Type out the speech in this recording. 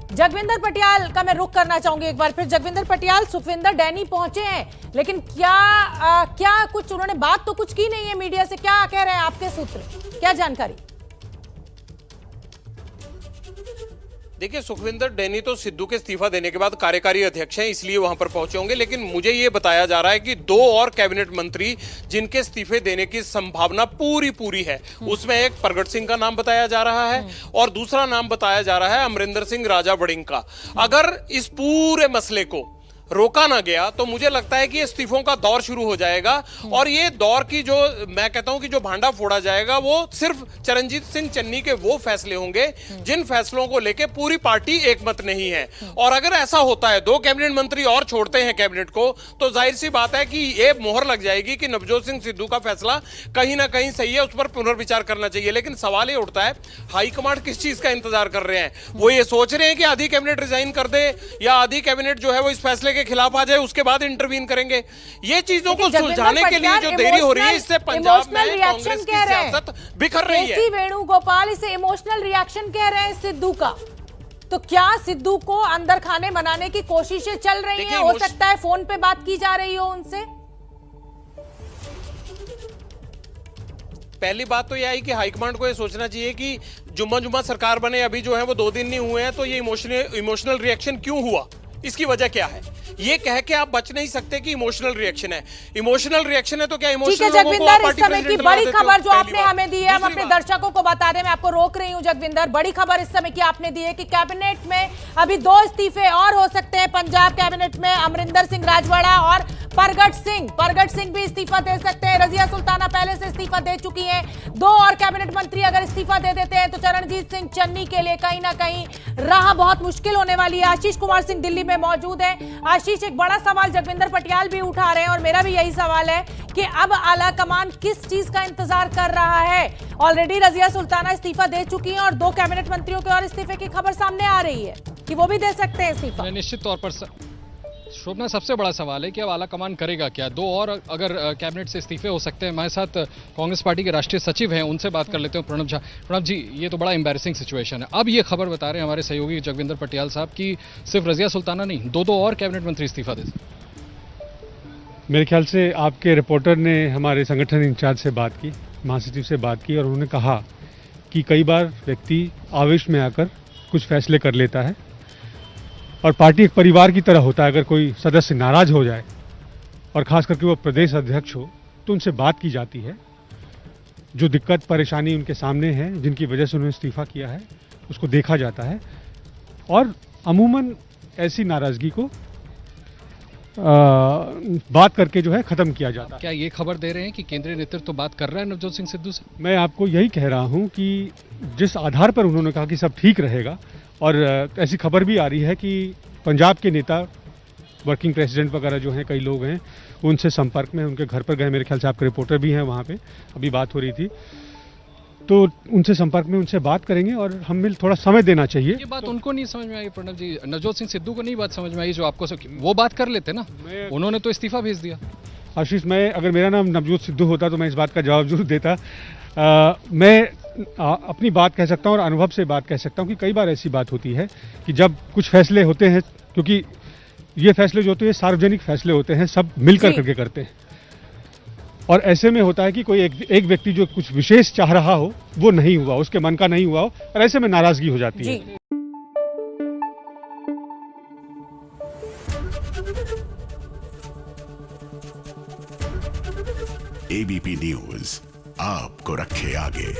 जगविंदर पटियाल का मैं रुख करना चाहूंगी एक बार फिर। जगविंदर पटियाल, सुखविंदर डैनी पहुंचे हैं, लेकिन क्या कुछ उन्होंने बात तो कुछ की नहीं है मीडिया से। क्या कह रहे हैं आपके सूत्र, क्या जानकारी? देखिए, सुखविंदर डैनी तो सिद्धू के इस्तीफा देने के बाद कार्यकारी अध्यक्ष हैं, इसलिए वहां पर पहुंचे होंगे। लेकिन मुझे ये बताया जा रहा है कि 2 और कैबिनेट मंत्री जिनके इस्तीफे देने की संभावना पूरी है, उसमें एक प्रगट सिंह का नाम बताया जा रहा है और दूसरा नाम बताया जा रहा है अमरिंदर सिंह राजा वड़िंग का। अगर इस पूरे मसले को रोका ना गया तो मुझे लगता है कि इस्तीफों का दौर शुरू हो जाएगा और ये दौर की जो मैं कहता हूं कि जो भांडा फोड़ा जाएगा वो सिर्फ चरणजीत सिंह चन्नी के वो फैसले होंगे जिन फैसलों को लेके पूरी पार्टी एकमत नहीं है। और अगर ऐसा होता है, 2 कैबिनेट मंत्री और छोड़ते हैं कैबिनेट को, तो जाहिर सी बात है कि ये मोहर लग जाएगी कि नवजोत सिंह सिद्धू का फैसला कहीं ना कहीं सही है, उस पर पुनर्विचार करना चाहिए। लेकिन सवाल ये उठता है, हाईकमांड किस चीज का इंतजार कर रहे हैं? वो ये सोच रहे हैं कि आधी कैबिनेट रिजाइन कर दे या आधी कैबिनेट जो है वो इस फैसले के खिलाफ आ जाए, उसके बाद इंटरवीन करेंगे। ये चीजों को सुलझाने के लिए जो देरी हो रही है, इससे पंजाब में कांग्रेस की सियासत बिखर रही है। केसी वेणुगोपाल इसे इमोशनल रिएक्शन कह रहे हैं सिद्धू का। तो क्या सिद्धू को अंदर खाने बनाने की कोशिशें चल रही हैं? हो सकता है फोन पे बात की जा रही हो उनसे। पहली बात तो यह है कि हाईकमांड को यह सोचना चाहिए कि जुम्मा सरकार बने, अभी जो है वो 2 दिन नहीं हुए हैं, तो ये इमोशनल रिएक्शन क्यों हुआ, इसकी वजह क्या है? ये कह के आप बच नहीं सकते कि इमोशनल रिएक्शन है। इमोशनल रिएक्शन है तो क्या इमोशनल जगविंदर, इस समय की बड़ी खबर जो आपने हमें दी है, हम अपने दर्शकों को बता दें, मैं आपको रोक रही हूं जगविंदर। बड़ी खबर इस समय की आपने दी है कि कैबिनेट में अभी 2 इस्तीफे और हो सकते हैं। पंजाब कैबिनेट में अमरिंदर सिंह राजवाड़ा और प्रगट सिंह भी इस्तीफा दे सकते हैं। रजिया सुल्ताना पहले से इस्तीफा दे चुकी हैं। 2 और कैबिनेट मंत्री अगर इस्तीफा दे देते हैं तो चरणजीत सिंह चन्नी के लिए कहीं ना कहीं राह बहुत मुश्किल होने वाली है। आशीष कुमार सिंह दिल्ली में मौजूद है। आशीष, एक बड़ा सवाल जगविंदर पटियाल भी उठा रहे हैं और मेरा भी यही सवाल है कि अब आला कमान किस चीज का इंतजार कर रहा है? ऑलरेडी रजिया सुल्ताना इस्तीफा दे चुकी हैं और 2 कैबिनेट मंत्रियों के और इस्तीफे की खबर सामने आ रही है कि वो भी दे सकते हैं इस्तीफा। निश्चित तौर पर शोभना, सबसे बड़ा सवाल है कि अब आला कमान करेगा क्या? 2 और अगर कैबिनेट से इस्तीफे हो सकते हैं। हमारे साथ कांग्रेस पार्टी के राष्ट्रीय सचिव हैं, उनसे बात कर लेते हैं। प्रणब झा, प्रणब जी, ये तो बड़ा एम्बैरेसिंग सिचुएशन है। अब ये खबर बता रहे हैं हमारे सहयोगी जगविंदर पटियाल साहब कि सिर्फ रजिया सुल्ताना नहीं, 2 और कैबिनेट मंत्री इस्तीफा दे। मेरे ख्याल से आपके रिपोर्टर ने हमारे संगठन इंचार्ज से बात की, महासचिव से बात की, और उन्होंने कहा कि कई बार व्यक्ति आवेश में आकर कुछ फैसले कर लेता है और पार्टी एक परिवार की तरह होता है। अगर कोई सदस्य नाराज हो जाए और खास करके वो प्रदेश अध्यक्ष हो तो उनसे बात की जाती है। जो दिक्कत परेशानी उनके सामने है, जिनकी वजह से उन्होंने इस्तीफा किया है, उसको देखा जाता है और अमूमन ऐसी नाराजगी को बात करके जो है खत्म किया जाता है। क्या ये खबर दे रहे हैं कि केंद्रीय नेतृत्व तो बात कर रहा है नवजोत सिंह सिद्धू से? मैं आपको यही कह रहा हूं कि जिस आधार पर उन्होंने कहा कि सब ठीक रहेगा, और ऐसी खबर भी आ रही है कि पंजाब के नेता, वर्किंग प्रेसिडेंट वगैरह जो हैं, कई लोग हैं, उनसे संपर्क में, उनके घर पर गए। मेरे ख्याल से आपके रिपोर्टर भी हैं वहाँ पे, अभी बात हो रही थी, तो उनसे संपर्क में उनसे बात करेंगे और हमें थोड़ा समय देना चाहिए। ये बात उनको नहीं समझ में आई प्रणब जी, नवजोत सिंह सिद्धू को नहीं बात समझ में आई जो आपको वो बात कर लेते ना, उन्होंने तो इस्तीफा भेज दिया। आशीष, मैं अगर मेरा नाम नवजोत सिद्धू होता तो मैं इस बात का जवाब जरूर देता। मैं अपनी बात कह सकता हूँ और अनुभव से बात कह सकता हूँ कि कई बार ऐसी बात होती है कि जब कुछ फैसले होते हैं, क्योंकि ये फैसले जो होते हैं सार्वजनिक फैसले होते हैं, सब मिलकर करके करते हैं, और ऐसे में होता है कि कोई एक व्यक्ति जो कुछ विशेष चाह रहा हो वो नहीं हुआ, उसके मन का नहीं हुआ हो, और ऐसे में नाराजगी हो जाती है। एबीपी न्यूज आपको रखे आगे।